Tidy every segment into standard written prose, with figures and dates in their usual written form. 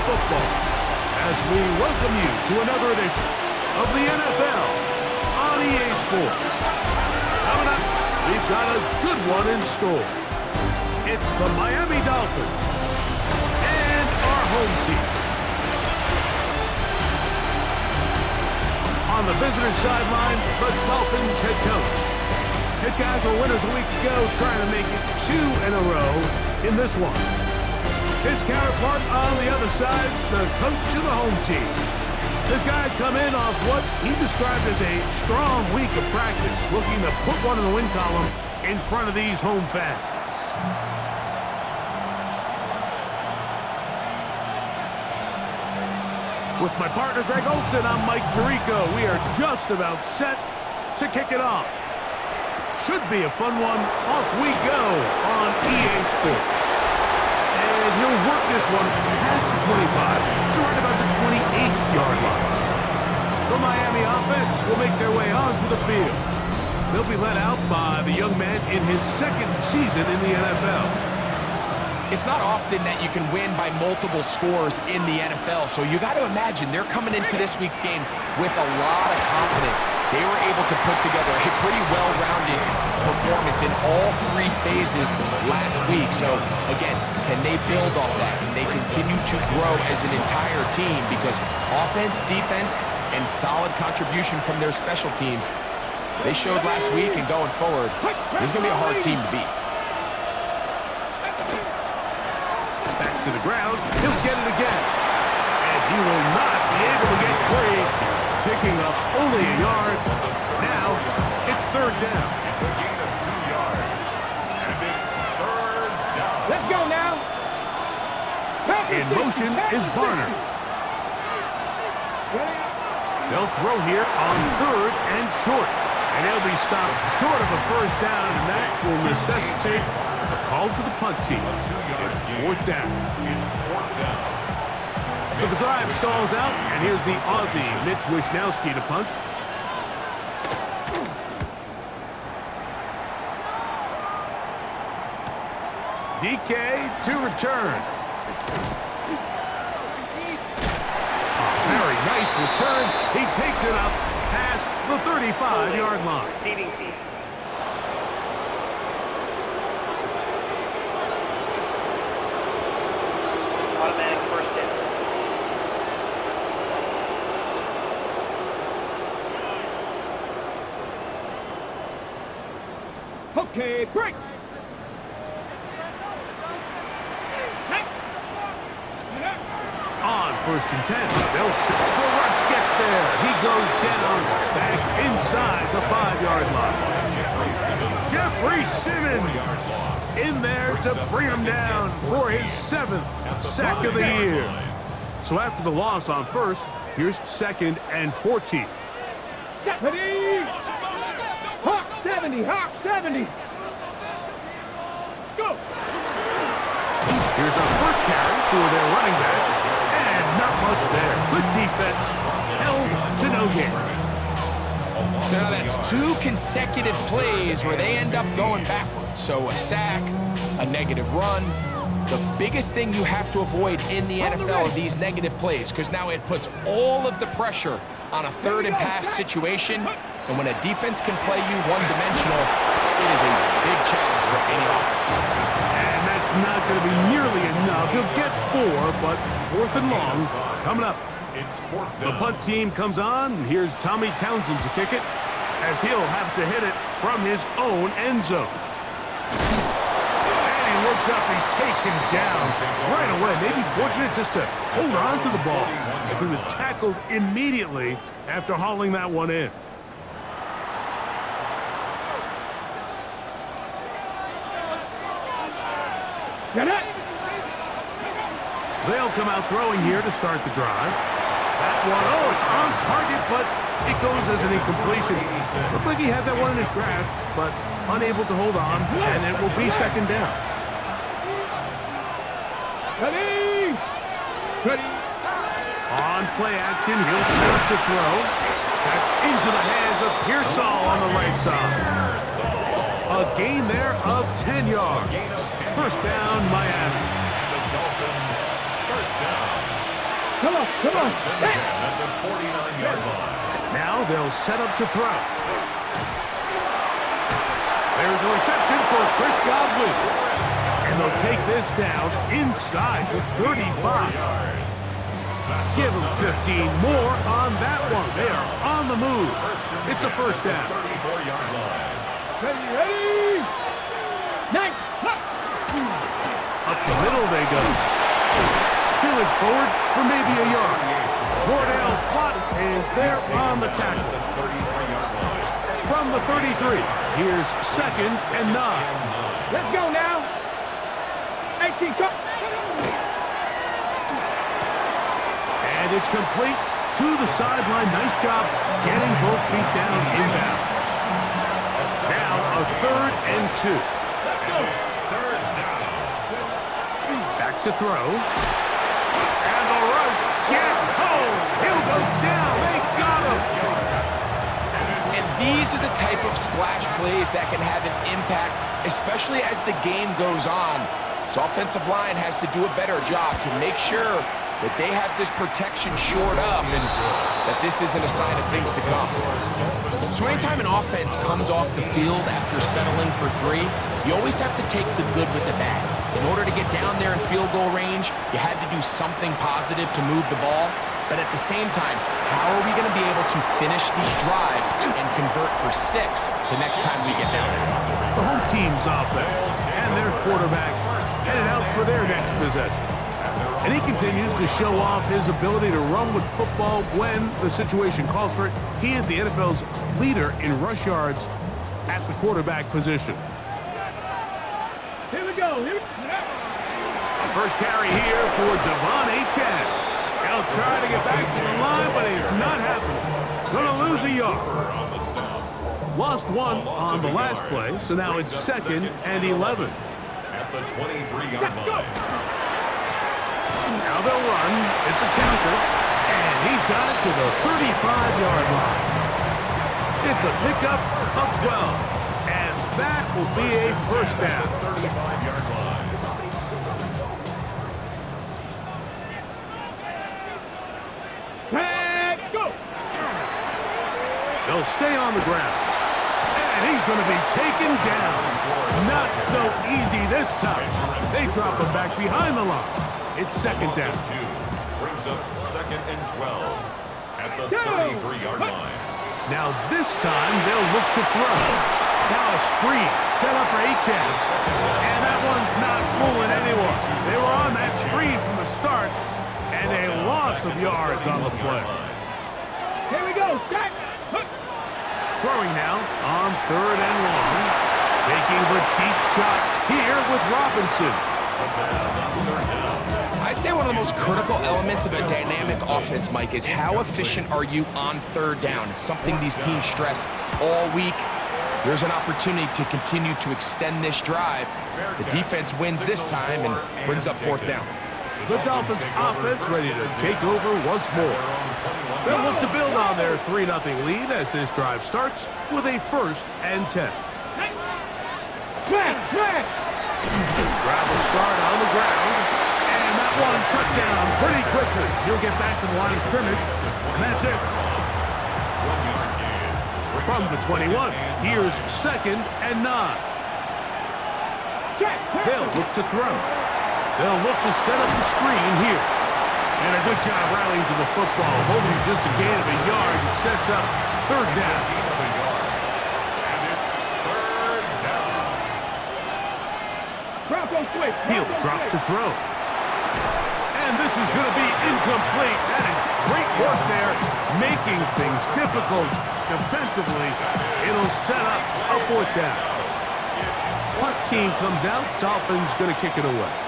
football as we welcome you to another edition of the NFL on EA Sports. Coming up, we've got a good one in store. It's the Miami Dolphins and our home team. On the visitor sideline, the Dolphins head coach. His guys were winners a week ago, trying to make it 2 in a row in this one. His counterpart on the other side, the coach of the home team. His guys come in off what he described as a strong week of practice, looking to put one in the win column in front of these home fans. With my partner, Greg Olson, I'm Mike Tirico. We are just about set to kick it off. Should be a fun one. Off we go on EA Sports. And he'll work this one past the 25 to right about the 28-yard line. The Miami offense will make their way onto the field. They'll be led out by the young man in his second season in the NFL. It's not often that you can win by multiple scores in the NFL, so you got to imagine they're coming into this week's game with a lot of confidence. They were able to put together a pretty well-rounded performance in all 3 phases last week. So, again, can they build off that? Can they continue to grow as an entire team? Because offense, defense, and solid contribution from their special teams, they showed last week, and going forward, this is going to be a hard team to beat. Back to the ground, he'll get it again. And he will not be able to get free, picking up only a yard. Now, it's 3rd down. It's a gain of 2 yards. And it's 3rd down. Let's go now. In motion is Barner. They'll throw here on 3rd and short. And they'll be stopped short of a 1st down, and that will necessitate a call to the punt team. It's 4th down. It's 4th down. So the drive stalls out, and here's the Aussie, Mitch Wishnowsky, to punt. DK to return. Very nice return. He takes it up past the 35-yard line. Receiving team. Automatic 1st down. Okay, break. On 1st and 10, they'll sit. The rush gets there. He goes down back inside the 5-yard line. Jeffrey Simmons in there to bring him down for his 7th sack of the year. So after the loss on 1st, here's 2nd and 14. Deputy! Hawk 70! Hawk 70! Let's go! Here's a 1st carry for their running back. And not much there. Good defense. Held to no gain. So now that's 2 consecutive plays where they end up going backwards. So a sack, a negative run. The biggest thing you have to avoid in the NFL are these negative plays, because now it puts all of the pressure on a 3rd and pass situation. And when a defense can play you one-dimensional, it is a big challenge for any offense. And that's not going to be nearly enough. He'll get 4, but 4th and long coming up. It's 4th The down. punt team comes on, and here's Tommy Townsend to kick it, as he'll have to hit it from his own end zone. And he looks up, he's taken down right away. Maybe fortunate just to hold on to the ball, as he was tackled immediately after hauling that one in. Get it! They'll come out throwing here to start the drive. That one, oh, it's on target, but it goes as an incompletion. Looked like he had that one in his grasp, but unable to hold on, and it will be 2nd down. Ready! Ready! On play action, he'll serve to throw. That's into the hands of Pearsall on the right side. A gain there of 10 yards. 1st down, Miami. And the Dolphins, 1st down. Come on, come on. First and 10 at the 49-yard line. Now they'll set up to throw. There's a reception for Chris Godwin. And they'll take this down inside the 35. Give them 15 more on that one. They are on the move. It's a first down. 34-yard line. Ready, ready. Nice. Up the middle they go. Peeling forward for maybe a yard. Cordell Flott is there on the tackle. From the 33, here's second and 9. Let's go now. 18, come. And it's complete to the sideline. Nice job getting both feet down inbounds. Now a third and 2. Third down. Back to throw. And the rush gets home. He'll go down. They got him. And these are the type of splash plays that can have an impact, especially as the game goes on. So offensive line has to do a better job to make sure that they have this protection shored up and that this isn't a sign of things to come. So anytime an offense comes off the field after settling for 3, you always have to take the good with the bad. In order to get down there in field goal range, you had to do something positive to move the ball. But at the same time, how are we going to be able to finish these drives and convert for 6 the next time we get down there? The home team's offense and their quarterback headed out for their next possession. And he continues to show off his ability to run with football when the situation calls for it. He is the NFL's leader in rush yards at the quarterback position. Here we go. Here we go. A first carry here for Devon Achane. He'll try to get back to the line, but it's not happening. Gonna lose a yard. Lost 1 on the last play, so now it's second and 11. At the 23-yard line. Now they'll run. It's a counter. And he's got it to the 35-yard line. It's a pickup of 12. And that will be a first down. 35-yard line. Let's go. They'll stay on the ground. And he's going to be taken down. Not so easy this time. They drop him back behind the line. It's second down. Brings up second and 12 at the 33-yard line. Now this time they'll look to throw. Now a screen set up for Achane. And that one's not fooling anyone. They were on that screen from the start. And a loss of yards on the play. Here we go. Start. Throwing now on third and long. Taking the deep shot here with Robinson. I'd say one of the most critical elements of a dynamic offense, Mike, is how efficient are you on third down. It's something these teams stress all week. There's an opportunity to continue to extend this drive. The defense wins this time and brings up fourth down. The Dolphins offense ready to take over once more. They'll look to build on their 3-0 lead as this drive starts with a first and 10. Drive will start on the ground. And that one shut down pretty quickly. He'll get back to the line of scrimmage. And that's it. From the 21, here's second and 9. They'll look to throw. They'll look to set up the screen here. And a good job rallying to the football, holding just a gain of a yard and sets up third down. And it's third down. He'll drop to throw. And this is going to be incomplete. That is great work there, making things difficult defensively. It'll set up a fourth down. Punt team comes out. Dolphins going to kick it away.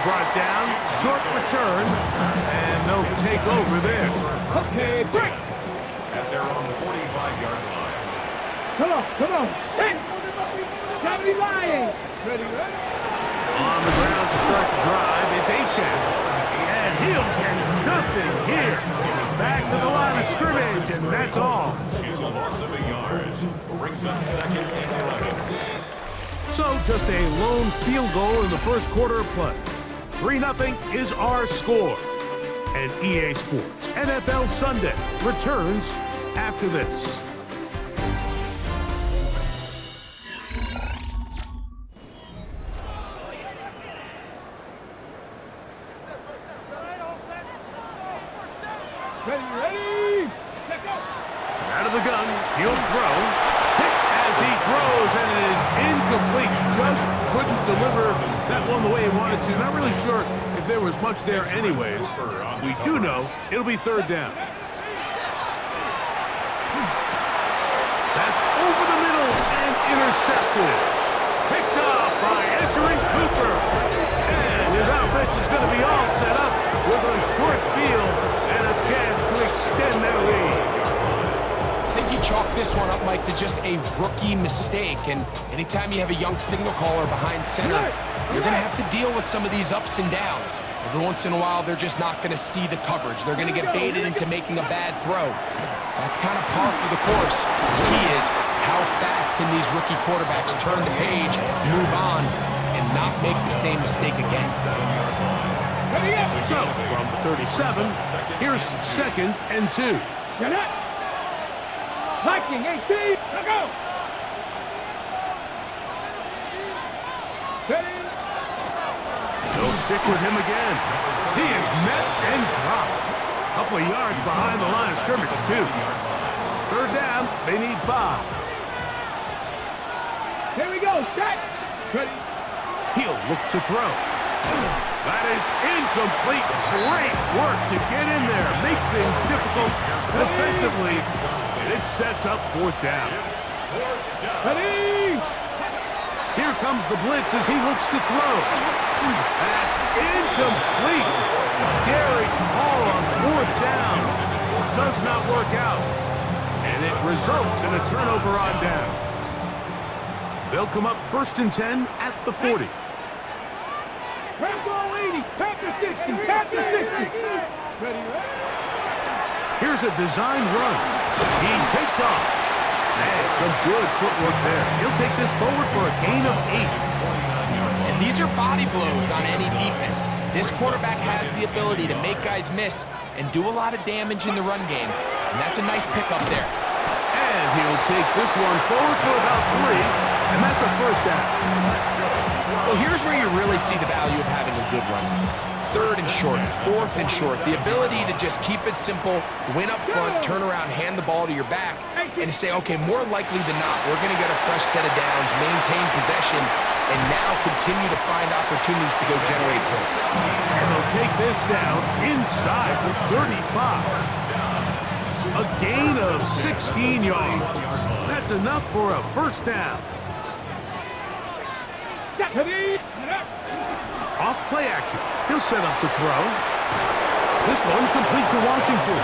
Brought down, short return, and they'll take over there. Okay, break. At their own 45-yard line. Come on, come on. Hey, somebody lying. Ready, ready. On the ground to start the drive, it's Achane. And he'll get nothing here. Back to the line of scrimmage, and that's all. It's a loss of a yard. Brings up second and 11. So just a lone field goal in the first quarter of play. 3-0 is our score. And EA Sports NFL Sunday returns after this. Ready, let go. Out of the gun, he'll throw. Hit as he throws, and it is incomplete. Just couldn't deliver that one the way he wanted to. Not really sure if there was much there anyways. We do know it'll be third down. That's over the middle and intercepted. Picked off by entering Cooper. And his offense is going to be all set up with a short field and a chance to extend their lead. I think you chalk this one up, Mike, to just a rookie mistake. And anytime you have a young signal caller behind center, you're going to have to deal with some of these ups and downs. Every once in a while, they're just not going to see the coverage. They're going to get baited into making a bad throw. That's kind of par for the course. The key is, how fast can these rookie quarterbacks turn the page, move on, and not make the same mistake again? So, from the 37, here's 2nd and 2. Get it. Liking 18, let go. Ready. They'll stick with him again. He is met and dropped. A couple of yards behind the line of scrimmage, too. Third down, they need 5. Here we go, set. Ready. He'll look to throw. That is incomplete. Great work to get in there, make things difficult defensively, and it sets up 4th down. Ready. Here comes the blitz as he looks to throw. That's incomplete. Daring call on 4th down. Does not work out. And it results in a turnover on down. They'll come up 1st and 10 at the 40. Pass ball 80, pass to 60, pass to 60. Ready. Here's a design run. He takes off. Man, some good footwork there. He'll take this forward for a gain of 8. And these are body blows on any defense. This quarterback has the ability to make guys miss and do a lot of damage in the run game. And that's a nice pickup there. And he'll take this one forward for about 3, and that's a 1st down. Well, here's where you really see the value of having a good run. 3rd and short, 4th and short. The ability to just keep it simple, win up front, turn around, hand the ball to your back, and to say, okay, more likely than not, we're going to get a fresh set of downs, maintain possession, and now continue to find opportunities to go generate points. And they'll take this down inside the 35. A gain of 16 yards. That's enough for a 1st down. Off play action. He'll set up to throw. This one complete to Washington.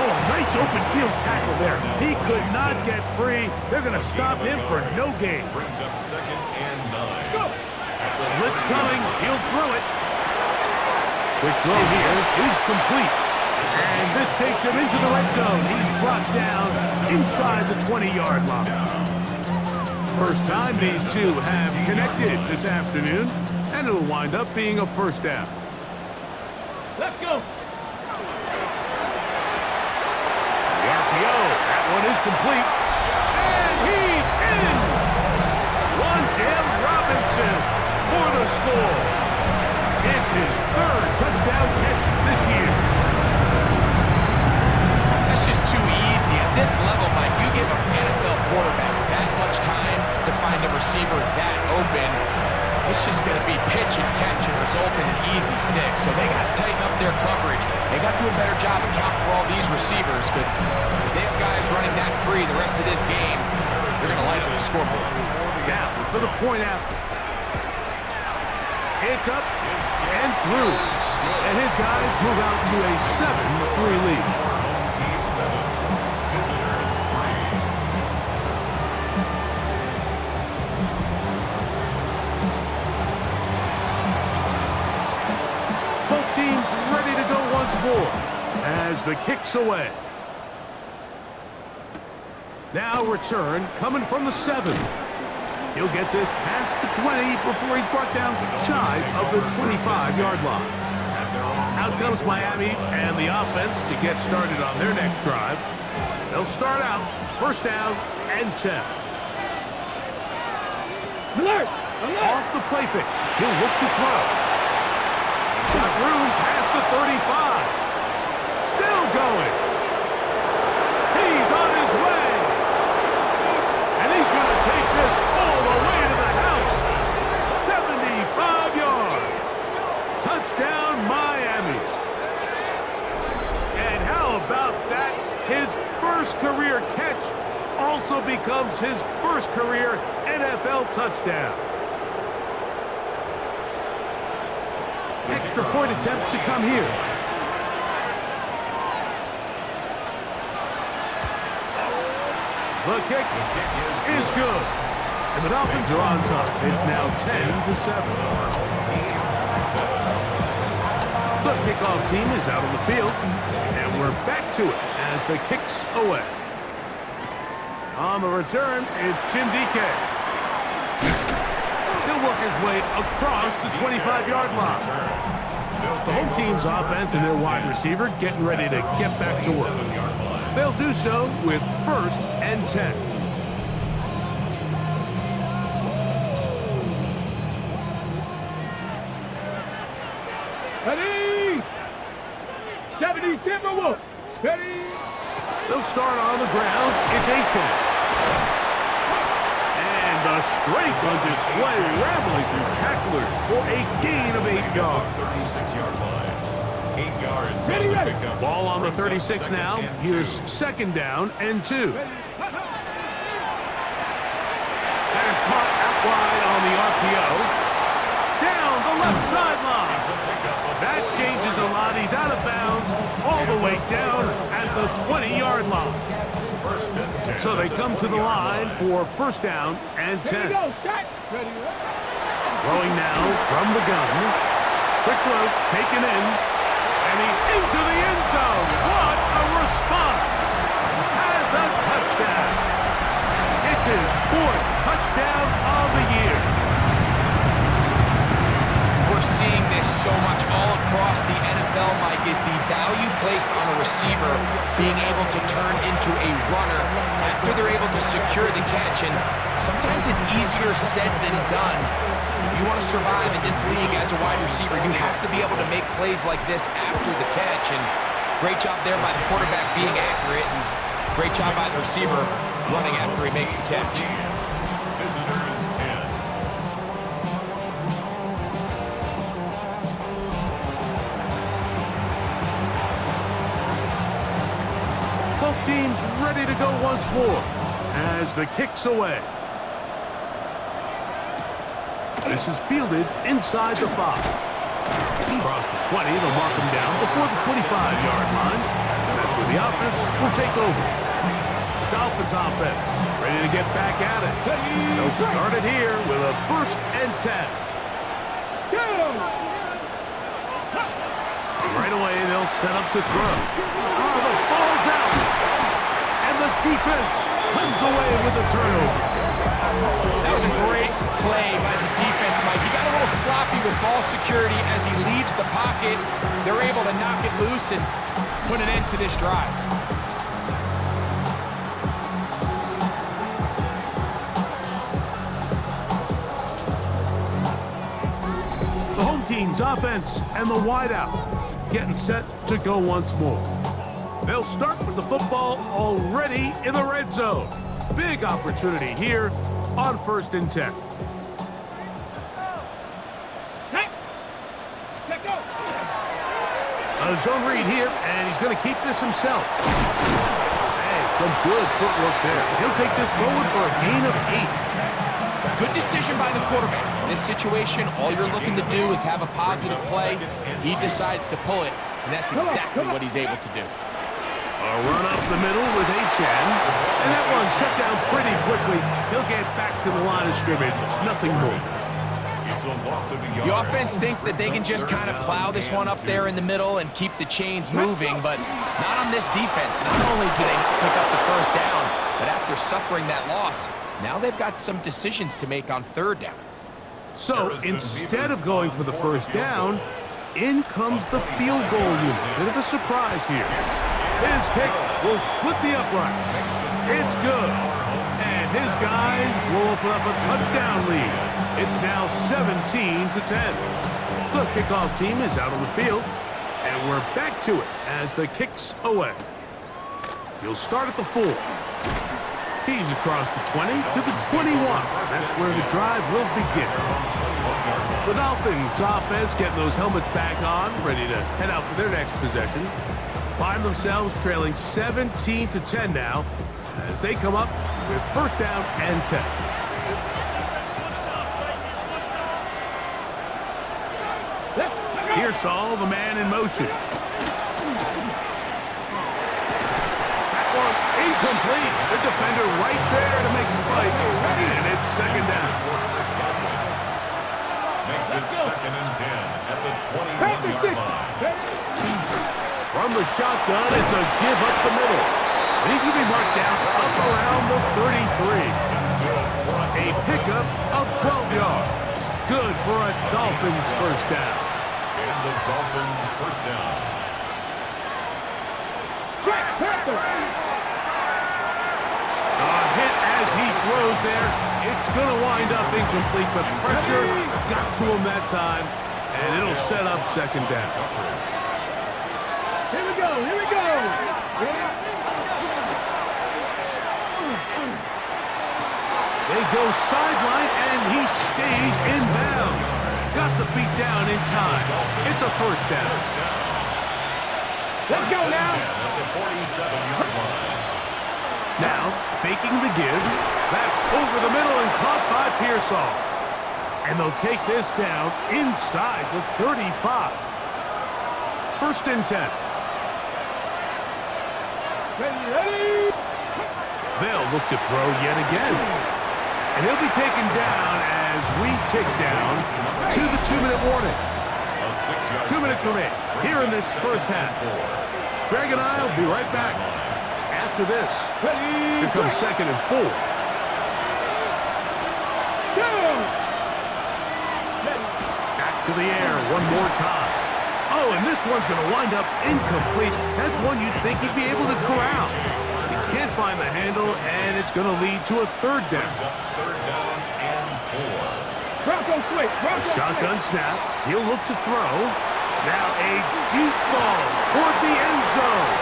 Oh, nice open field tackle there. He could not get free. They're going to stop him for no gain. Brings up 2nd and 9. Go. Blitz coming. He'll throw it. Quick throw here is complete. And this takes him into the red zone. He's brought down inside the 20-yard line. First time these two have connected this afternoon, and it'll wind up being a 1st down. Let's go. The RPO, that one is complete. And he's in! Wandale Robinson for the score. It's his 3rd touchdown catch this year. That's just too easy. At this level, Mike, you give an NFL quarterback that much time to find a receiver that open, it's just going to be pitch and catch and result in an easy 6. So they got to tighten up their coverage. They got to do a better job accounting for all these receivers, because if they have guys running that free the rest of this game, they're going to light up the scoreboard. Now for the point after. It's up and through. And his guys move out to a 7-3 lead. Both teams ready to go once more as the kick's away. Now return coming from the 7. He'll get this past the 20 before he's brought down shy of the 25-yard line. Out comes Miami and the offense to get started on their next drive. They'll start out first down and 10. Alert! Off the play fake. He'll look to throw. Got room past the 35. Still going. He's on his way. And he's going to take this all the way to the house. 75 yards. Touchdown, Miami. And how about that? His first career catch also becomes his first career NFL touchdown. Extra point attempt to come here. The kick is good. And the Dolphins are on top. It's now 10-7. The kickoff team is out on the field. And we're back to it as the kick's away. On the return, it's Jim DK. He'll work his way across the 25-yard line. The home team's offense and their wide receiver getting ready to get back to work. They'll do so with first and 10. Ready! 70 Timberwolves! Ready! They'll start on the ground. It's A-10. And the strength on display, rambling through tacklers for a gain of 8 yards. 36-yard line. 8 yards. Ready. Ball on the 36 now. Here's second down and 2. That is caught out wide on the RPO. Down the left sideline. That changes a lot. He's out of bounds all the way down at the 20-yard line. First and 10. So they come to the line for first down and 10. Ready, go, start! Ready, Throwing now from the gun. Quick throw, taken in. And he's into the end zone. What a response. Has a touchdown. It's his 4th touchdown of the year. We're seeing this so much all across the NFL, Mike, is the value placed on a receiver being able to turn into a runner after they're able to secure the catch. And sometimes it's easier said than done. If you want to survive in this league as a wide receiver, you have to be able to make plays like this after the catch. And great job there by the quarterback being accurate, and great job by the receiver running after he makes the catch. Visitors 10. Both teams ready to go once more as the kick's away. This is fielded inside the 5. Across the 20, they'll mark him down before the 25-yard line. And that's where the offense will take over. Dolphins offense ready to get back at it. They'll start it here with a first and 10. Right away, they'll set up to throw. Oh, the ball's out. And the defense comes away with a turnover. That was a great play by the defense, Mike. He got a little sloppy with ball security as he leaves the pocket. They're able to knock it loose and put an end to this drive. The home team's offense and the wideout getting set to go once more. They'll start with the football already in the red zone. Big opportunity here on first and 10. A zone read here, and he's going to keep this himself. Hey, some good footwork there. He'll take this forward for a gain of 8. Good decision by the quarterback. In this situation, all you're looking to do is have a positive play. He decides to pull it, and that's exactly what he's able to do. A run up the middle with Achan, and that one shut down pretty quickly. He'll get back to the line of scrimmage, nothing more. It's a loss of a yard. The offense thinks that they can just kind of plow this one up there in the middle and keep the chains moving, but not on this defense. Not only do they not pick up the first down, but after suffering that loss, Now they've got some decisions to make on third down. So instead of going for the first down, in comes the field goal unit. Bit of a surprise here. His kick will split the uprights. It's good. And his guys will open up a touchdown lead. It's now 17-10. The kickoff team is out on the field, and we're back to it as the kick's away. He'll start at the 4. He's across the 20 to the 21. That's where the drive will begin. The Dolphins offense getting those helmets back on, ready to head out for their next possession. Find themselves trailing 17-10 now as they come up with first down and 10. Here's Saul, the man in motion. That one incomplete. The defender right there to make the play. And it's second down. Makes it 2nd and 10 at the 21-yard line. From the shotgun, it's a give up the middle. And he's going to be marked down up around the 33. A pickup of 12 yards. Good for a Dolphins first down. And the Dolphins first down. A hit as he throws there. It's going to wind up incomplete, but pressure got to him that time, and it'll set up second down. Here we go, here we go. They go sideline, and he stays in bounds. Got the feet down in time. It's a first down. Let's go now. At the 47-yard line. Now, faking the give. That's over the middle and caught by Pearsall. And they'll take this down inside the 35. First and 10. Ready. They'll look to throw yet again. And he'll be taken down as we tick down to the 2-minute warning. A 6-yard 2 minutes remain here in this first half. Greg and I will be right back after this. Ready. Here comes second and 4. Go. Back to the air one more time. Oh, and this one's going to wind up incomplete. That's one you'd think he'd be able to corral. He can't find the handle, and it's going to lead to a third down. Third down and 4. Bronco quick. Bronco Shotgun snap. He'll look to throw. Now a deep ball toward the end zone.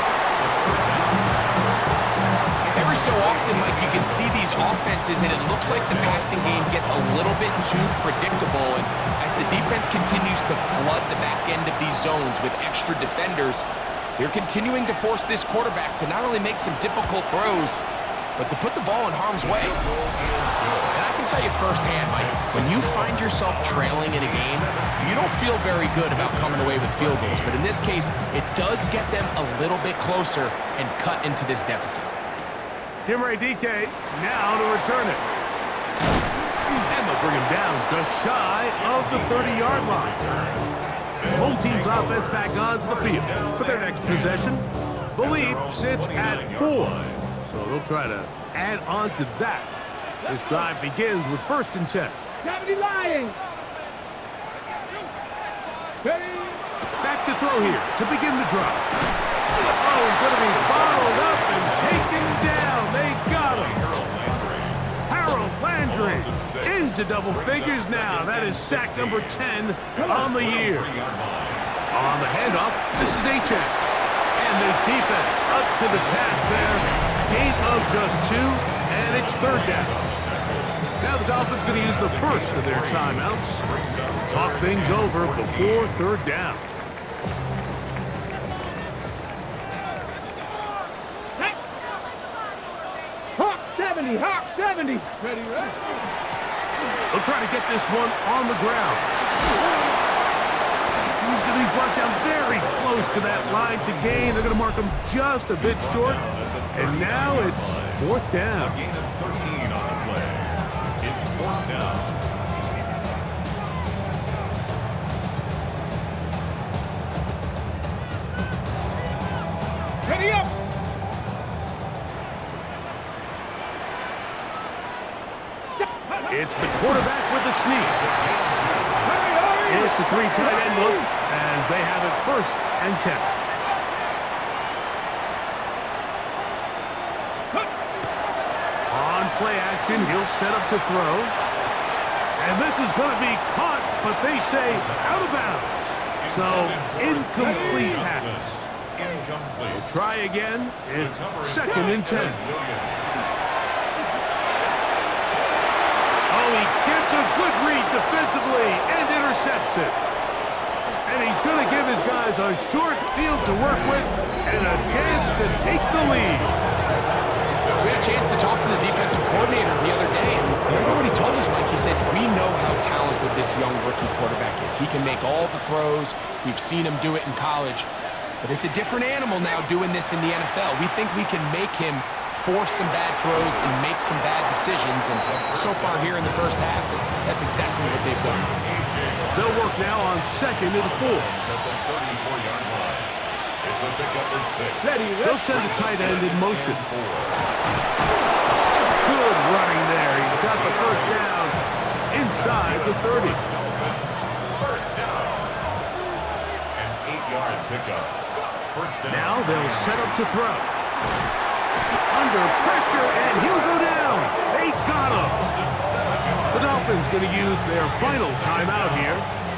Every so often, Mike, you can see these offenses, and it looks like the passing game gets a little bit too predictable. And as the defense continues to flood the back end of these zones with extra defenders, they're continuing to force this quarterback to not only make some difficult throws, but to put the ball in harm's way. And I can tell you firsthand, Mike, when you find yourself trailing in a game, you don't feel very good about coming away with field goals. But in this case, it does get them a little bit closer and cut into this deficit. Jim Ray DK now to return it. And they'll bring him down just shy of the 30-yard line. The home team's offense back onto the field for their next possession. The lead sits at 4. So they'll try to add on to that. This drive begins with first and 10. 70 Lions. Ready. Back to throw here to begin the drive. Oh, he's going to be bottled up and taken down. They got him. Harold Landry into double figures now. That is sack number 10 on the year. On the handoff, this is Achane. And this defense up to the task there. Gain of just 2, and it's third down. Now the Dolphins going to use the first of their timeouts. Talk things over before third down. Hawk 70. Hawk 70. Ready, ready. They'll try to get this one on the ground. He's going to be brought down very close to that line to gain. They're going to mark him just a bit short. And now it's fourth down. Gain of 13 on the play. It's fourth down. Ready up. It's the quarterback with the sneak. It's a 3 tight end look as they have it 1st and 10. On play action, he'll set up to throw. And this is going to be caught, but they say out of bounds. So, incomplete pass. We'll try again. It's 2nd and 10. Oh, he gets a good read defensively and intercepts it. And he's going to give his guys a short field to work with and a chance to take the lead. We had a chance to talk to the defensive coordinator the other day, and remember what he told us, Mike? He said, we know how talented this young rookie quarterback is. He can make all the throws. We've seen him do it in college. But it's a different animal now doing this in the NFL. We think we can make him force some bad throws and make some bad decisions. And so far here in the first half, that's exactly what they've done. They'll work now on 2nd and 4. It's a pickup at 6. They'll send the tight end in motion. Good running there. He's got the 1st down inside the 30. Dolphins, 1st down. An 8-yard pickup. 1st down. Now they'll set up to throw. Under pressure, and he'll go down. They got him. The Dolphins going to use their final timeout here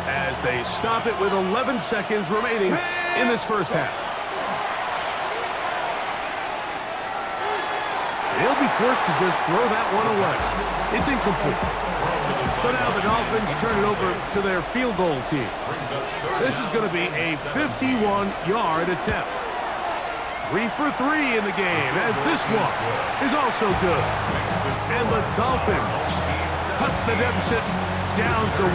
as they stop it with 11 seconds remaining in this first half. They'll be forced to just throw that one away. It's incomplete. So now the Dolphins turn it over to their field goal team. This is going to be a 51-yard attempt. 3 for 3 in the game, as this one is also good. And the Dolphins cut the deficit down to 1.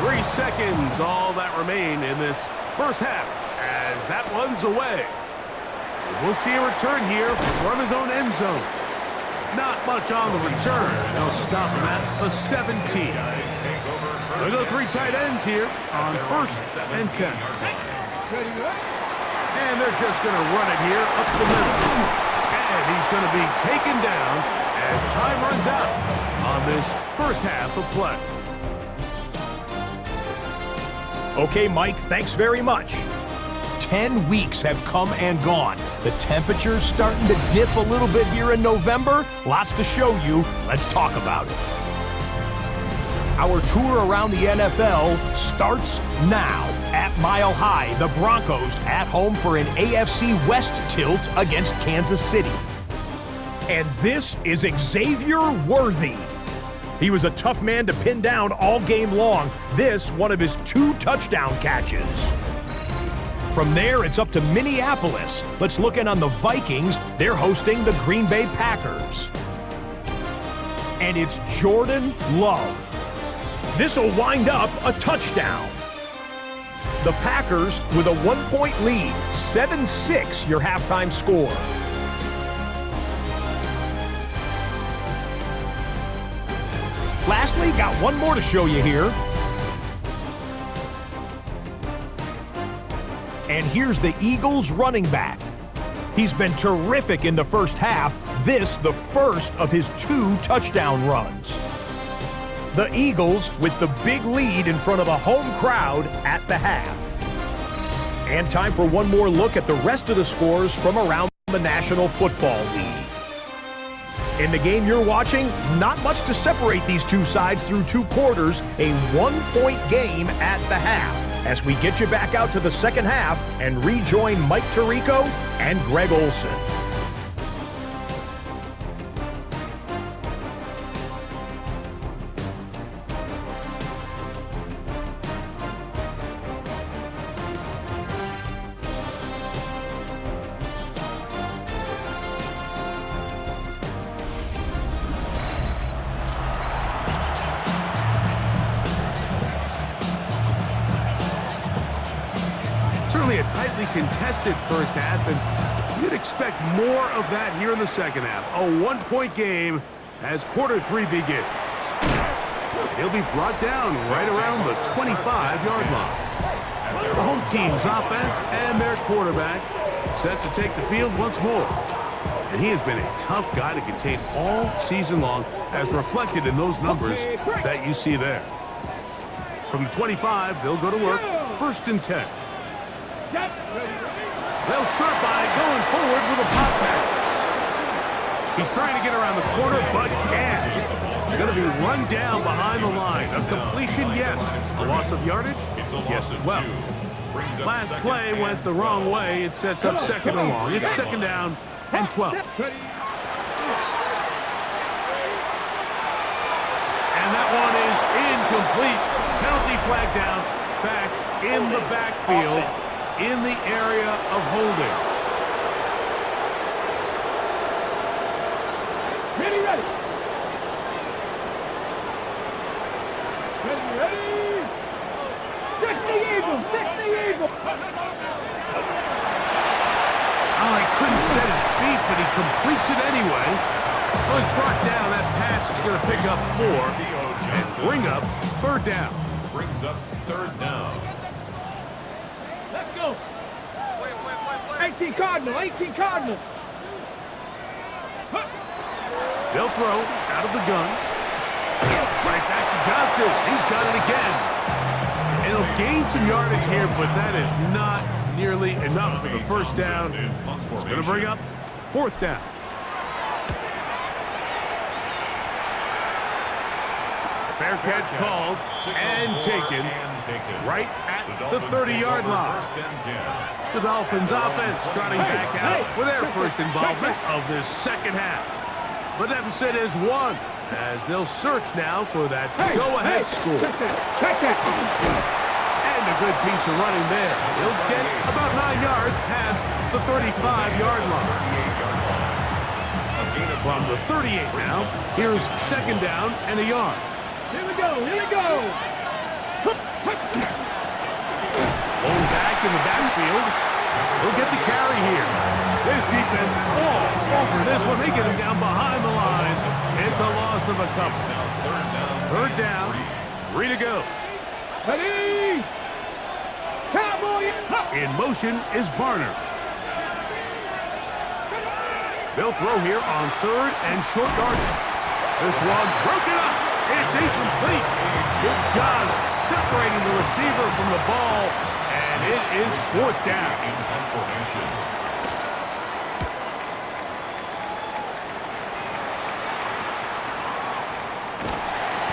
3 seconds, all that remain in this first half, as that one's away. We'll see a return here from his own end zone. Not much on the return. They'll stop him at the 17. There's the 3 tight ends here on 1st and 10. And they're just going to run it here up the middle. And he's going to be taken down as time runs out on this first half of play. Okay, Mike, thanks very much. 10 weeks have come and gone. The temperature's starting to dip a little bit here in November. Lots to show you. Let's talk about it. Our tour around the NFL starts now. At Mile High, the Broncos at home for an AFC West tilt against Kansas City. And this is Xavier Worthy. He was a tough man to pin down all game long. This, one of his 2 touchdown catches. From there, it's up to Minneapolis. Let's look in on the Vikings. They're hosting the Green Bay Packers. And it's Jordan Love. This will wind up a touchdown. The Packers with a 1-point lead, 7-6 your halftime score. Lastly, got one more to show you here. And here's the Eagles running back. He's been terrific in the first half. This, the first of his 2 touchdown runs. The Eagles with the big lead in front of a home crowd at the half. And time for one more look at the rest of the scores from around the National Football League. In the game you're watching, not much to separate these 2 sides through 2 quarters, a 1-point game at the half. As we get you back out to the second half and rejoin Mike Tirico and Greg Olson. Certainly a tightly contested first half, and you'd expect more of that here in the second half. A 1-point game as quarter 3 begins. He'll be brought down right around the 25-yard line. The home team's offense and their quarterback set to take the field once more. And he has been a tough guy to contain all season long, as reflected in those numbers that you see there. From the 25, they'll go to work. 1st and 10. They'll start by going forward with a pop pass. He's trying to get around the corner, but can't. Going to be run down behind the line. A completion, yes. A loss of yardage, yes as well. Last play went the wrong way. It sets up 2nd and long. It's 2nd down and 12. And that one is incomplete. Penalty flag down, back in the backfield, in the area of holding. Ready. Stick the eagle. Oh, he couldn't set his feet, but he completes it anyway. Well, he's brought down. That pass is going to pick up 4 and bring up 3rd down. Brings up 3rd down. Let's go. 18 Cardinal. They'll throw out of the gun. Right back to Johnson. He's got it again. And he'll gain some yardage here, but that is not nearly enough for the 1st down. It's going to bring up 4th down. Fair catch called and taken right at the 30-yard line. The Dolphins offense trotting back out for their first involvement of this 2nd half. The deficit is 1 as they'll search now for that go-ahead score. And a good piece of running there. He'll get about 9 yards past the 35-yard line. From the 38 now, here's 2nd down and a yard. Here we go. Going back in the backfield. He'll get the carry here. This defense all over this one. They get him down behind the lines. It's a loss of a couple. 3rd down, 3 to go. Ready. Cowboy. In motion is Barner. They'll throw here on 3rd and short yardage. This one broken up. It's incomplete. Good job separating the receiver from the ball, and it is 4th down.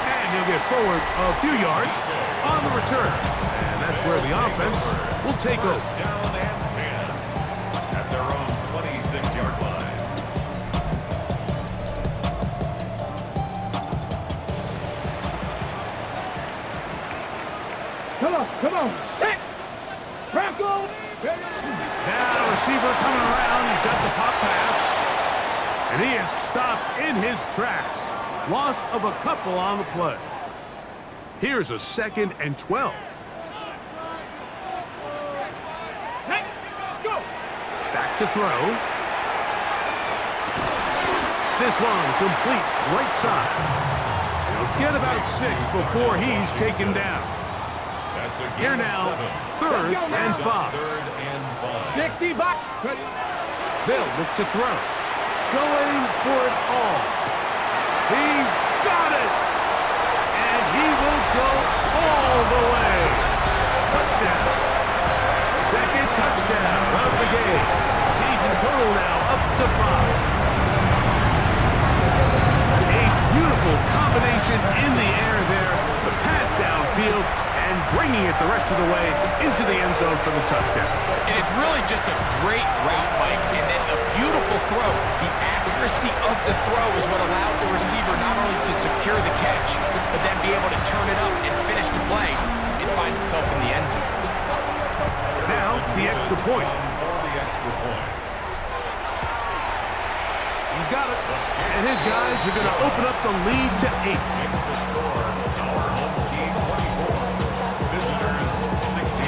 And he'll get forward a few yards on the return. And that's where the offense will take over. Down and 10 at their own 26-yard line. Come on. Set. Bronco. Now receiver coming around. He's got the pop pass. And he is stopped in his tracks. Loss of a couple on the play. Here's a 2nd and 12. Let's go. Back to throw. This one complete right side. He'll get about 6 before he's taken down. Here now, 3rd and 5. 60 back. They'll look to throw. Going for it all. He's got it. And he will go all the way. Touchdown. 2nd touchdown of the game. Season total now up to 5. A beautiful combination in the air there. The pass downfield and bringing it the rest of the way into the end zone for the touchdown. And it's really just a great route, Mike, and then a beautiful throw. The accuracy of the throw is what allowed the receiver not only to secure the catch, but then be able to turn it up and finish the play and find himself in the end zone. Now, the extra point. He's got it. And his guys are going to open up the lead to 8. Makes the score our home team 24, visitors 16.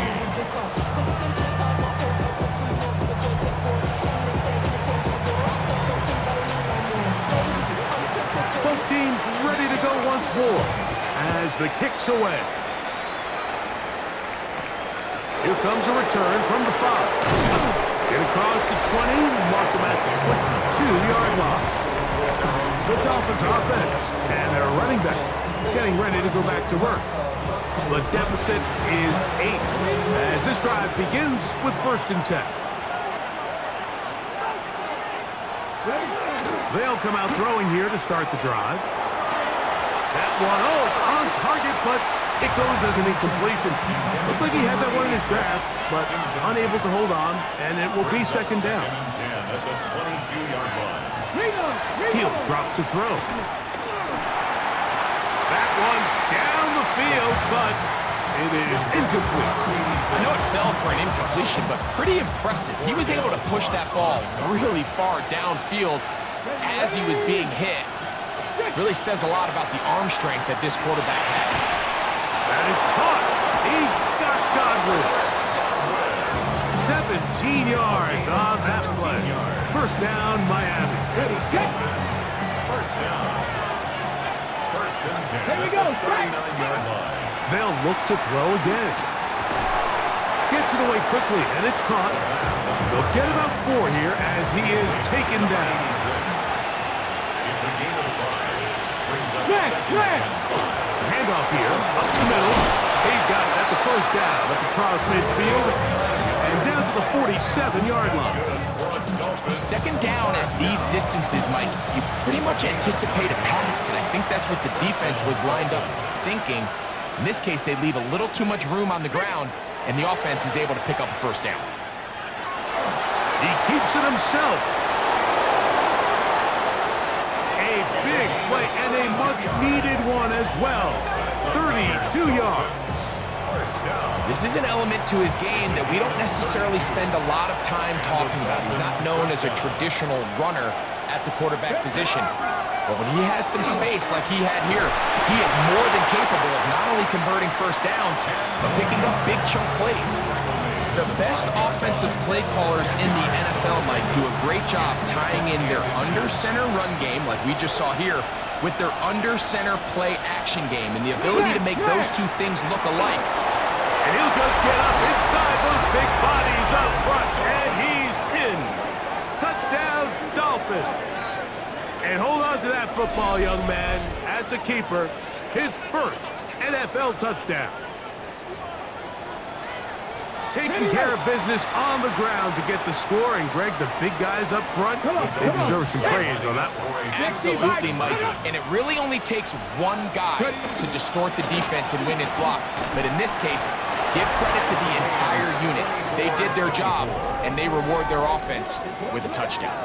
Both teams ready to go once more as the kick's away. Here comes a return from the 5. Get across the 20, mark them at the 22-yard line. The Dolphins offense and their running back getting ready to go back to work. The deficit is 8 as this drive begins with 1st and 10. They'll come out throwing here to start the drive. That one, it's on target, but it goes as an incompletion. Looked like he had that one in his grasp, but unable to hold on, and it will be 2nd down. At the 22-yard line. He'll drop to throw. That one down the field, but it is incomplete. I know it fell for an incompletion, but pretty impressive. He was able to push that ball really far downfield as he was being hit. Really says a lot about the arm strength that this quarterback has. That is caught. He got Godwin. 17 yards on that play. 1st down, Miami. First down. 1st and 10. Here we go. 39-yard line. They'll look to throw again. Gets it away quickly, and it's caught. They'll get about 4 here as he is taken down. It's a gain of 5. Brings up Flag. Handoff here, up the middle. He's got it. That's a 1st down up across midfield and down to the 47-yard line. 2nd down at these distances, Mike, you pretty much anticipate a pass, and I think that's what the defense was lined up thinking. In this case, they leave a little too much room on the ground, and the offense is able to pick up a 1st down. He keeps it himself. A big play and a much-needed one as well. 32 yards. This is an element to his game that we don't necessarily spend a lot of time talking about. He's not known as a traditional runner at the quarterback position. But when he has some space like he had here, he is more than capable of not only converting 1st downs, but picking up big chunk plays. The best offensive play callers in the NFL, Mike, do a great job tying in their under-center run game, like we just saw here, with their under-center play action game, and the ability to make those two things look alike. And he'll just get up inside those big bodies up front, and he's in. Touchdown, Dolphins. And hold on to that football, young man. That's a keeper. His 1st NFL touchdown. Taking care of business on the ground to get the score. And, Greg, the big guys up front, they deserve some praise on that one. Absolutely, Mike. And it really only takes one guy to distort the defense and win his block. But in this case, give credit to the entire unit. They did their job, and they reward their offense with a touchdown.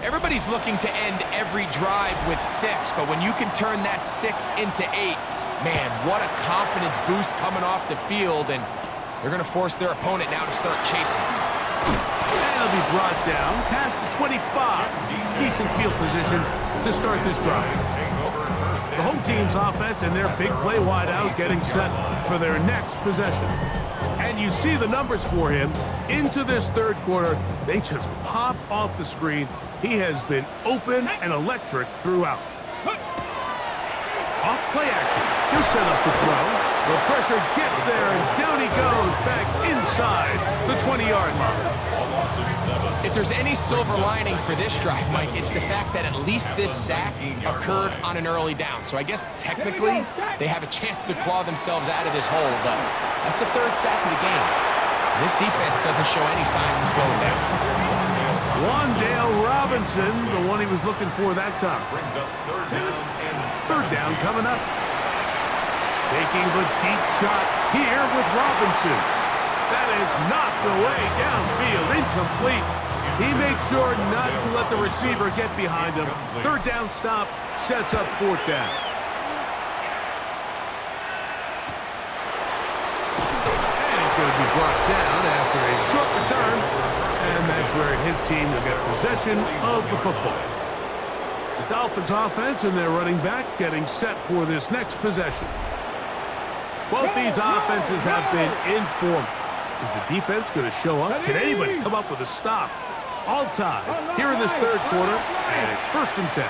Everybody's looking to end every drive with 6, but when you can turn that 6 into 8, man, what a confidence boost coming off the field, and they're going to force their opponent now to start chasing. And he'll be brought down past the 25. Decent field position to start this drive. The home team's offense and their big play wideout getting set for their next possession. And you see the numbers for him into this 3rd quarter. They just pop off the screen. He has been open and electric throughout. Off play action. He'll set up to throw. The pressure gets there, and down he goes back inside the 20-yard line. If there's any silver lining for this drive, Mike, it's the fact that at least this sack occurred on an early down. So I guess technically they have a chance to claw themselves out of this hole, but that's the 3rd sack of the game. This defense doesn't show any signs of slowing down. Wandale Robinson, the one he was looking for that time. Brings up 3rd down and 3rd down coming up. Taking the deep shot here with Robinson. That is knocked away downfield, incomplete. He makes sure not to let the receiver get behind him. 3rd down stop sets up 4th down. And he's going to be brought down after a short return. And that's where his team will get possession of the football. The Dolphins offense and their running back getting set for this next possession. Both these offenses have been in form. Is the defense going to show up? Can anybody come up with a stop? All tied here in this 3rd quarter, and it's 1st and 10.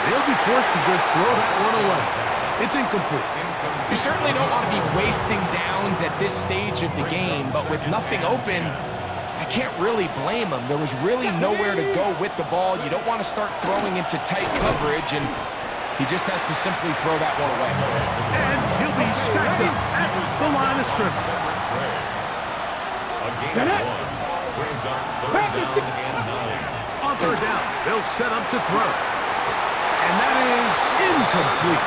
They'll be forced to just throw that one away. It's incomplete. You certainly don't want to be wasting downs at this stage of the game, but with nothing open, I can't really blame him. There was really nowhere to go with the ball. You don't want to start throwing into tight coverage, and he just has to simply throw that one away. And he'll be stacked up at the line of scrimmage. A gain of 1 brings up 3rd down and 9. On 3rd down, they'll set up to throw. And that is incomplete.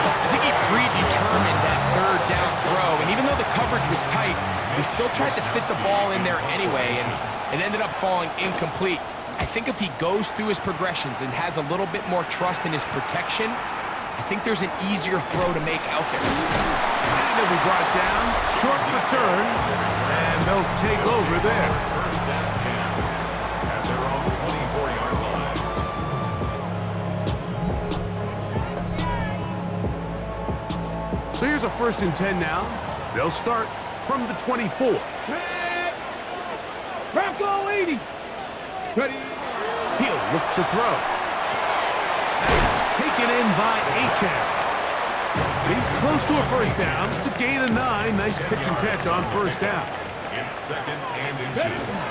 I think he predetermined that 3rd down throw, and even though the coverage was tight, he still tried to fit the ball in there anyway, and it ended up falling incomplete. I think if he goes through his progressions and has a little bit more trust in his protection, I think there's an easier throw to make out there. And he'll be brought down, short return, and they'll take over there. 1st and 10 at their own 24-yard line. So here's a 1st and 10 now. They'll start from the 24. Bronco 80. Ready. He'll look to throw. Taken in by H.S. He's close to a 1st down to gain a 9. Nice pitch and catch on 1st down. It's 2nd and inches.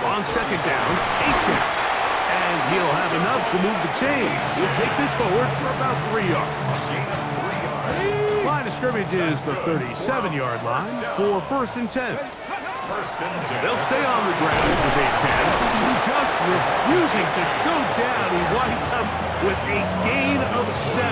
On 2nd down, H.S. And he'll have enough to move the chains. He'll take this forward for about 3 yards. Gain of 3 yards. Line of scrimmage is the 37-yard line for 1st and 10. 1st and 10. They'll stay on the ground with H.S. Just refusing to go down. He winds up with a gain of 7.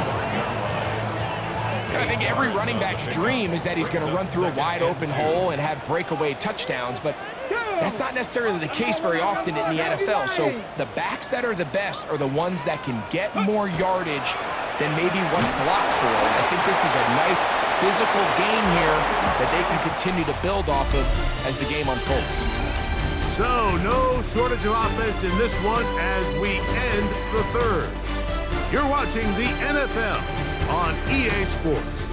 I think every running back's dream is that he's going to run through a wide open hole and have breakaway touchdowns, but that's not necessarily the case very often in the NFL. So the backs that are the best are the ones that can get more yardage than maybe what's blocked for. And I think this is a nice physical game here that they can continue to build off of as the game unfolds. So no shortage of offense in this one as we end the 3rd. You're watching the NFL on EA Sports.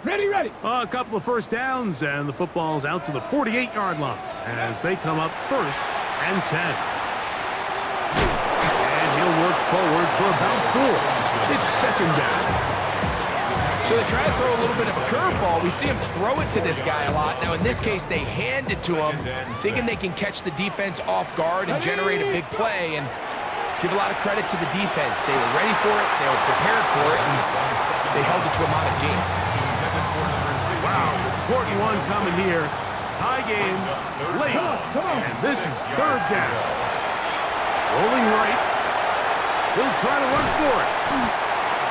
Ready. A couple of 1st downs, and the football's out to the 48-yard line as they come up 1st and 10. And he'll work forward for about 4. It's 2nd down. So they try to throw a little bit of a curveball. We see him throw it to this guy a lot. Now, in this case, they hand it to him, thinking they can catch the defense off guard and generate a big play. And let's give a lot of credit to the defense. They were ready for it, they were prepared for it, and they held it to a modest game. Wow, important one coming here. Tie game late. And this is 3rd down. Rolling right. He'll try to run for it.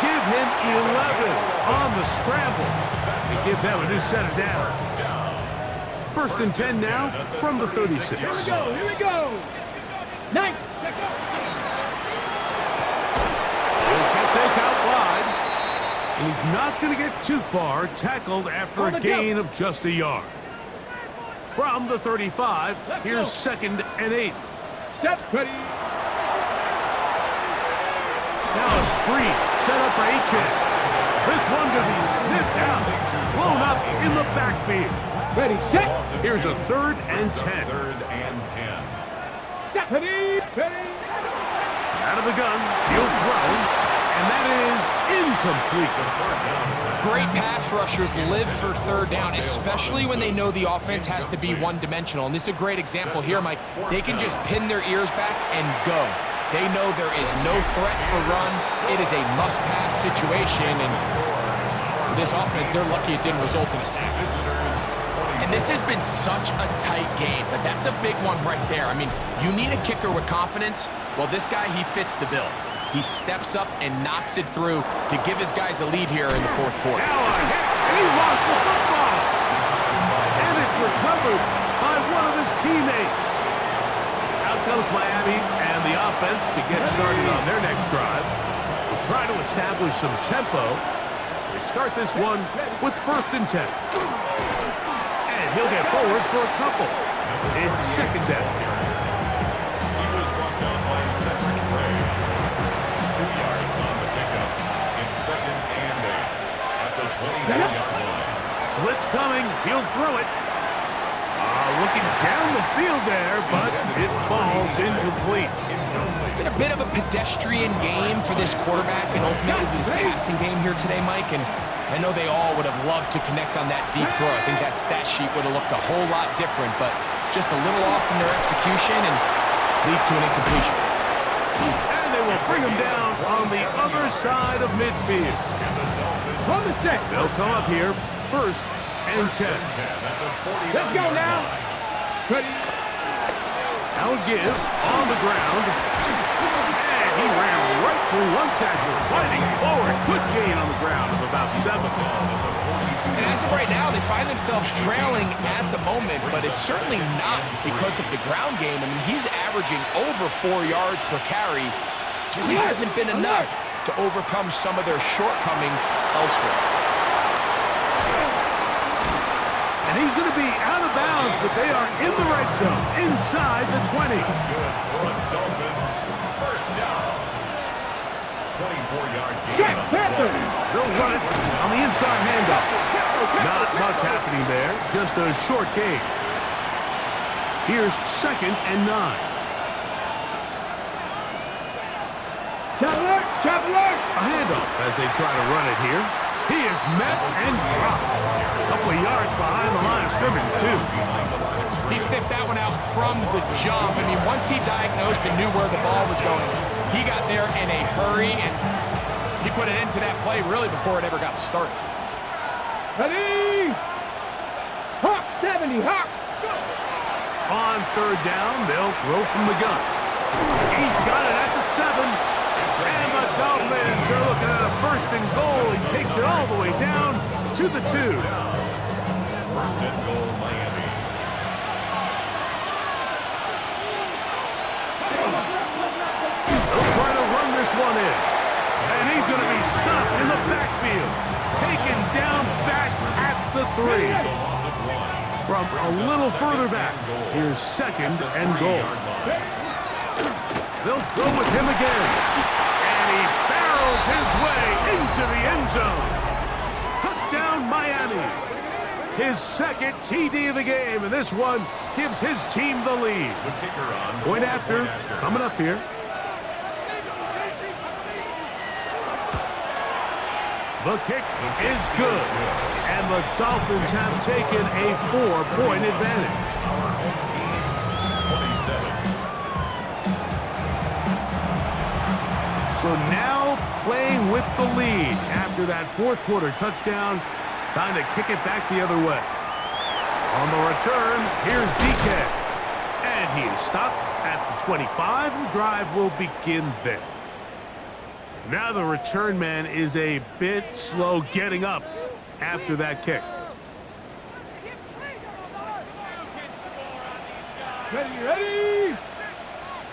Give him 11 on the scramble and give them a new set of downs. 1st and 10 now from the 36. Here we go. Nice. He'll get this out wide. And he's not going to get too far, tackled after a gain of just a yard. From the 35, here's 2nd and 8. Set. Ready. Now a screen set up for H.S. This one could be sniffed out, blown up in the backfield. Ready. Set. Here's a 3rd and 10. 3rd and 10. Set. Ready. Out of the gun, he'll throw. And that is incomplete. Great pass rushers live for 3rd down, especially when they know the offense has to be one-dimensional. And this is a great example here, Mike. They can just pin their ears back and go. They know there is no threat for run. It is a must-pass situation. And for this offense, they're lucky it didn't result in a sack. And this has been such a tight game, but that's a big one right there. I mean, you need a kicker with confidence. Well, this guy, he fits the bill. He steps up and knocks it through to give his guys a lead here in the 4th quarter. Now a hit, and he lost the football. And it's recovered by one of his teammates. Out comes Miami and the offense to get started on their next drive. We'll try to establish some tempo as they start this one with 1st and 10. And he'll get forward for a couple. It's 2nd down. He was brought down by Cedric Gray. 2 yards on the pickup. It's 2nd and 8 at the 29-yard line. Blitz coming. He'll throw it. Looking down the field there, but it falls incomplete. It's been a bit of a pedestrian game for this quarterback and ultimately this passing game here today, Mike. And I know they all would have loved to connect on that deep throw. I think that stat sheet would have looked a whole lot different, but just a little off in their execution and leads to an incompletion. And they will bring him down on the other side of midfield. They'll come up here, 1st and 10. Let's go now. Ready? Now give on the ground. And he ran right through one tackle, fighting forward. Good gain on the ground of about 7. And as of right now, they find themselves trailing at the moment, but it's certainly not because of the ground game. I mean, he's averaging over 4 yards per carry. Just hasn't been enough to overcome some of their shortcomings elsewhere. And he's going to be out of bounds, but they are in the red zone, inside the 20. That's good for a Dolphins first down. 24-yard gain. They'll run it on the inside handoff. Not much happening there, just a short gain. Here's 2nd and 9. Traveler! A handoff as they try to run it here. He is met and dropped. A couple of yards behind the line of scrimmage, too. He sniffed that one out from the jump. I mean, once he diagnosed and knew where the ball was going, he got there in a hurry, and he put it into that play really before it ever got started. Ready? Hawk 70, Hawk! On 3rd down, they'll throw from the gun. He's got it at the 7. And the Dolphins are looking at a 1st and goal. He takes it all the way down to the 2. 1st and goal, Miami. They'll try to run this one in. And he's going to be stopped in the backfield. Taken down back at the 3. From a little further back, here's 2nd and goal. They'll go with him again. And he barrels his way into the end zone. Touchdown, Miami. His 2nd TD of the game, and this one gives his team the lead. The kicker on. Point after, coming up here. The kick is good, and the Dolphins have taken a 4-point advantage. Our home team, 27. So now playing with the lead after that 4th quarter touchdown. Time to kick it back the other way. On the return, here's DK. And he is stopped at the 25. The drive will begin there. Now the return man is a bit slow getting up after that kick. Ready?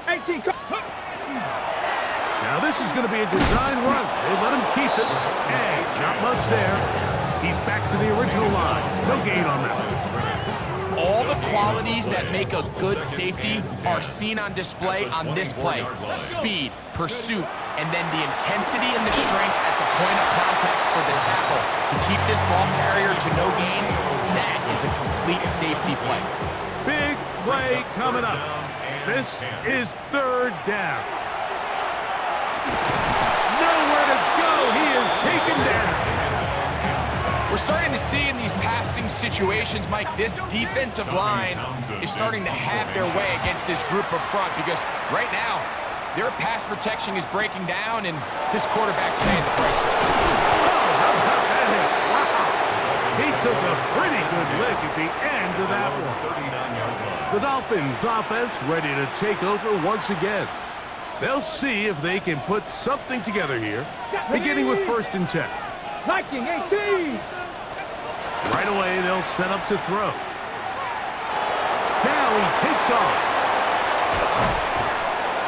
18, Now this is going to be a design run. They let him keep it. And not much there. He's back to the original line. No gain on that. All the qualities that make a good safety are seen on display on this play. Speed, pursuit, and then the intensity and the strength at the point of contact for the tackle to keep this ball carrier to no gain. That is a complete safety play. Big play coming up. This is 3rd down. Nowhere to go. He is taken down. We're starting to see in these passing situations, Mike, this defensive line is starting to have their way against this group up front because right now, their pass protection is breaking down and this quarterback's paying the price for it. Oh, how about that hit? Wow. He took a pretty good lick at the end of that one. The Dolphins offense ready to take over once again. They'll see if they can put something together here, beginning with 1st and 10. Viking 18! Right away, they'll set up to throw. Now he takes off.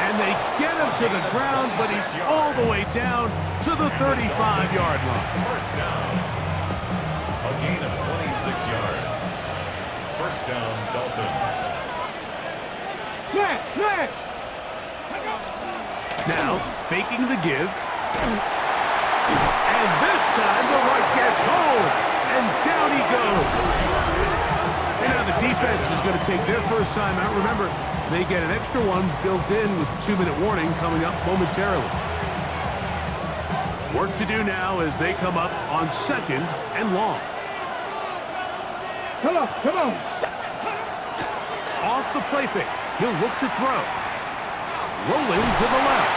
And they get him to the ground, but he's all the way down to the 35-yard line. First down. A gain of 26 yards. First down, Dolphins. Snap! Now, faking the give. And this time, the rush gets home. And down down he goes. And now the defense is going to take their first time out. Remember, they get an extra one built in with a 2-minute warning coming up momentarily. Work to do now as they come up on 2nd and long. Come on, come on. Off the play fake. He'll look to throw. Rolling to the left.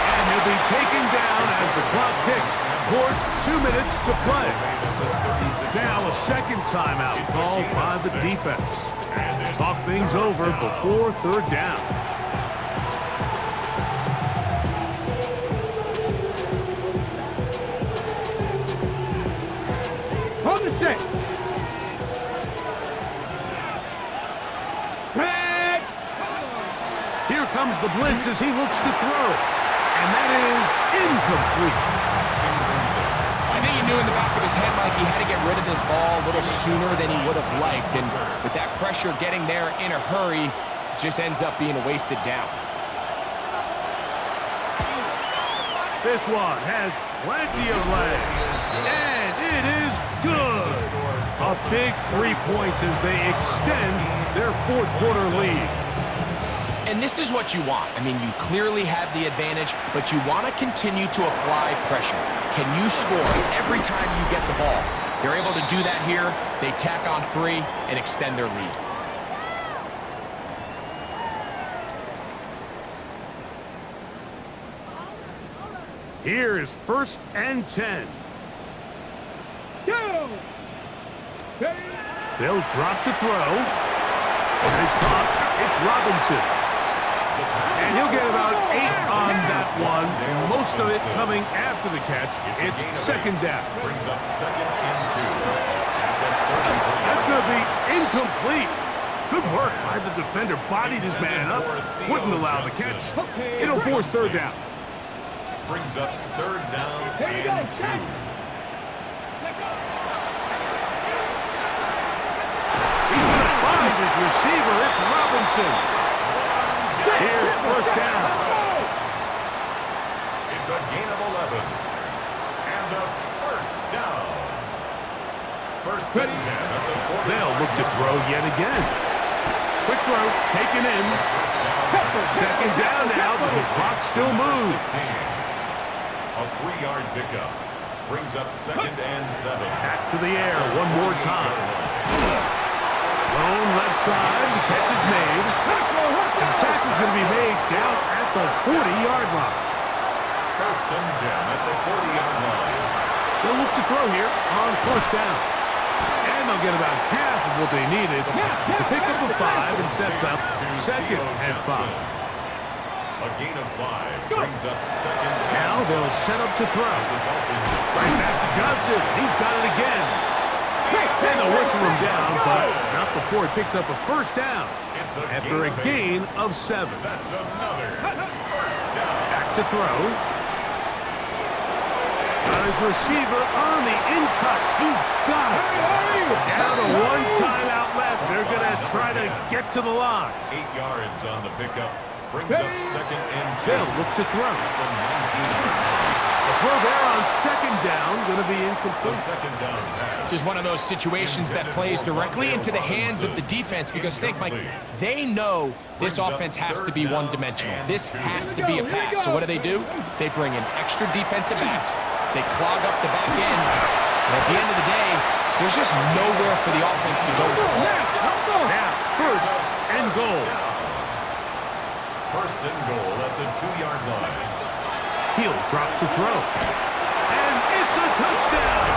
And he'll be taken down as the clock ticks towards 2 minutes to play. Now a second timeout called by the defense. Talk things over before 3rd down. On the set. Back. Here comes the blitz as he looks to throw. And that is incomplete. I think he knew in the back of his head, Mike, he had to get rid of this ball a little sooner than he would have liked. And with that pressure getting there in a hurry, it just ends up being a wasted down. This one has plenty of leg. And it is good. A big 3 points as they extend their 4th quarter lead. And this is what you want. I mean, you clearly have the advantage, but you want to continue to apply pressure. Can you score every time you get the ball? They're able to do that here. They tack on 3 and extend their lead. Here is 1st and 10. Go. They'll drop to throw. And he's caught. It's Robinson. And he'll get about 8 on that one. Most of it coming after the catch. It's 2nd down. Brings up 2nd and 2. That's going to be incomplete. Good work by the defender. Bodied his man up. Wouldn't allow the catch. It'll force 3rd down. Brings up 3rd down and 2. He's going to find his receiver. It's Robinson. Here's 1st down. It's a gain of 11. And a 1st down. 1st and 10 at the 40. They'll look to throw yet again. Quick throw, taken in. 2nd down now, but the clock still moves. A 3-yard pickup. Brings up 2nd and 7. Back to the air one more time. Thrown left side, the catch is made. And the tackle's going to be made down at the 40-yard line. 1st and 10 at the 40-yard line. They'll look to throw here on 1st down. And they'll get about half of what they needed. It's a pickup of 5 and sets up 2nd and 5. A gain of 5 brings up 2nd. Now they'll set up to throw. Right back to Johnson. He's got it again. And they'll whistle him down, but not before he picks up a 1st down. After a gain of 7. That's another 1st down. Back to throw. Got his receiver on the in-cut. He's got it. Down to 1 timeout left. They're going to try to get to the line. 8 yards on the pickup. Brings up 2nd and 2. They'll look to throw. The throw there on 2nd down, going to be incomplete. 2nd down pass. This is one of those situations that plays directly into the hands of the defense because think, Mike, they know this offense has to be one-dimensional. This has to be a pass. So what do? They bring in extra defensive backs. They clog up the back end. And at the end of the day, there's just nowhere for the offense to go with the ball. Now, 1st and goal. 1st and goal at the 2-yard line. He'll drop to throw. And it's a touchdown.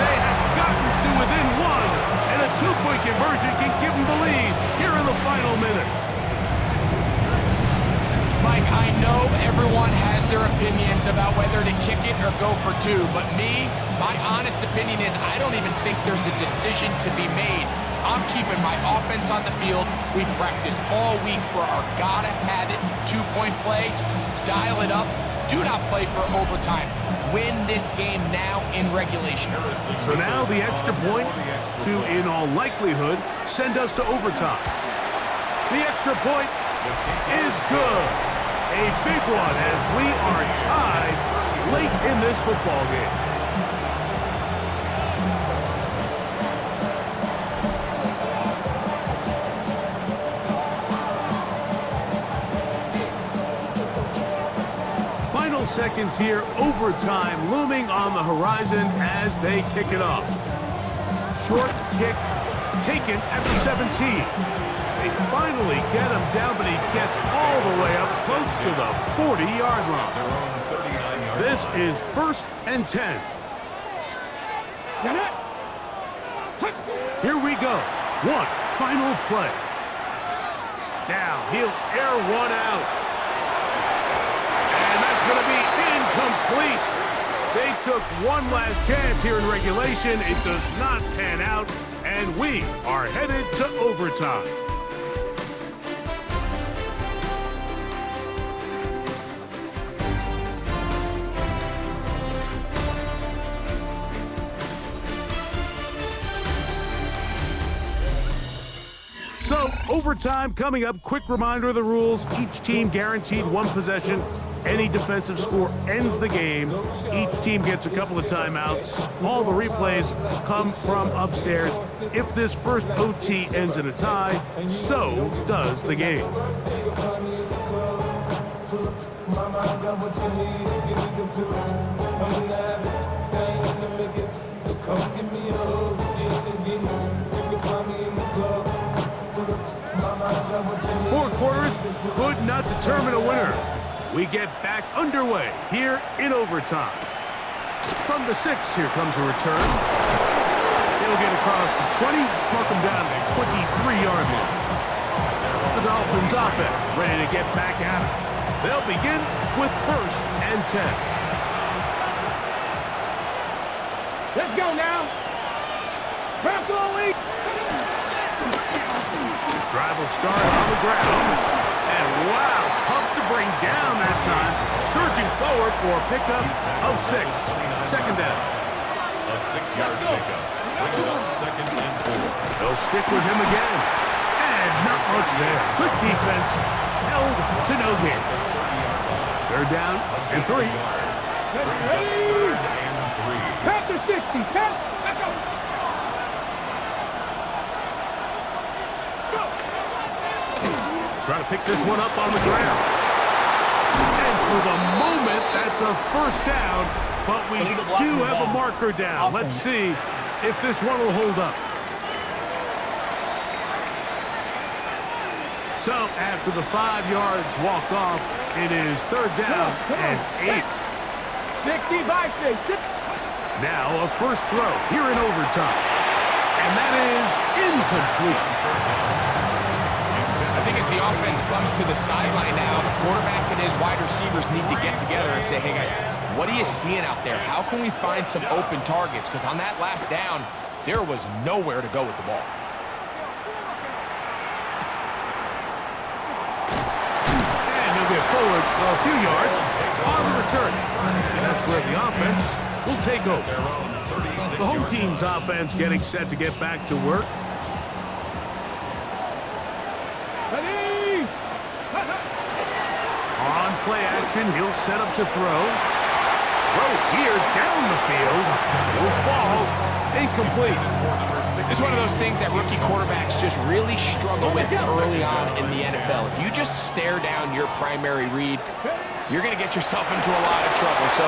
They have gotten to within 1. And a 2-point conversion can give them the lead here in the final minute. Mike, I know everyone has their opinions about whether to kick it or go for 2, but my honest opinion is I don't even think there's a decision to be made. I'm keeping my offense on the field. We've practiced all week for our gotta-have-it 2-point play. Dial it up. Do not play for overtime. Win this game now in regulation. So now the extra point to, in all likelihood, send us to overtime. The extra point is good. A big one as we are tied late in this football game. seconds here, overtime looming on the horizon as they kick it off. Short kick taken at the 17. They finally get him down, but he gets all the way up close to the 40-yard line. This is 1st and 10. Here we go. One final play. Now he'll air one out. And that's going to be incomplete. They took one last chance here in regulation. It does not pan out, and we are headed to overtime. So, overtime coming up. Quick reminder of the rules. Each team guaranteed one possession. Any defensive score ends the game. Each team gets a couple of timeouts. All the replays come from upstairs. If this first OT ends in a tie, so does the game. Four quarters could not determine a winner. We get back underway here in overtime. From the 6, here comes a return. He'll get across the 20, mark him down to the 23-yard line. The Dolphins offense ready to get back at it. They'll begin with 1st and 10. Let's go now. Drive will start on the ground. And wow, tough to bring down that time. Surging forward for a pickup of 6. 2nd down. A 6-yard pickup. Brings up 2nd and 4. They'll stick with him again. And not much there. Good defense. Held to no gain. 3rd down and 3. Brings up 3rd and 3. Pass the 60. Pass. Let's go. Trying to pick this one up on the ground. And for the moment, that's a 1st down, but we do have a marker down. Let's see if this one will hold up. So after the 5 yards walked off, it is 3rd down and 8. 60 by 6. Now a first throw here in overtime. And that is incomplete. I think as the offense comes to the sideline now, the quarterback and his wide receivers need to get together and say, hey guys, what are you seeing out there? How can we find some open targets? Because on that last down, there was nowhere to go with the ball. And he'll get forward a few yards on the return. And that's where the offense will take over. The home team's offense getting set to get back to work. On play action, he'll set up to throw. Throw here down the field. Will fall. Incomplete. It's one of those things that rookie quarterbacks just really struggle with early on in the NFL. If you just stare down your primary read, you're going to get yourself into a lot of trouble. So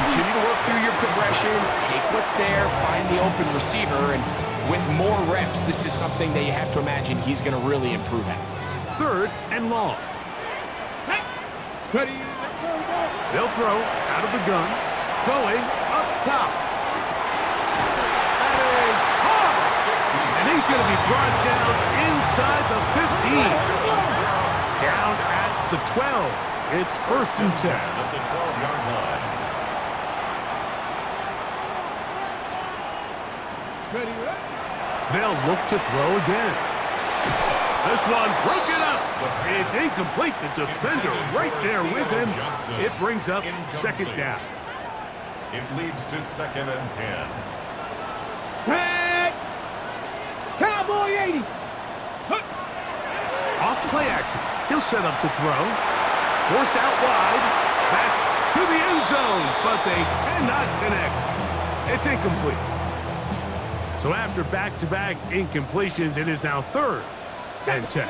continue to work through your progressions, take what's there, find the open receiver, and with more reps, this is something that you have to imagine he's going to really improve at. 3rd and long. Ready. They'll throw out of the gun. Going up top. That is hard. And he's going to be brought down inside the 15. Down at the 12. It's 1st and 10. At the 12-yard line. They'll look to throw again. This one broken up. It's incomplete. The defender right there with him. It brings up 2nd down. It leads to 2nd and 10. Tag. Cowboy 80. Off play action. He'll set up to throw. Forced out wide. That's to the end zone, but they cannot connect. It's incomplete. So after back-to-back incompletions, it is now 3rd and 10.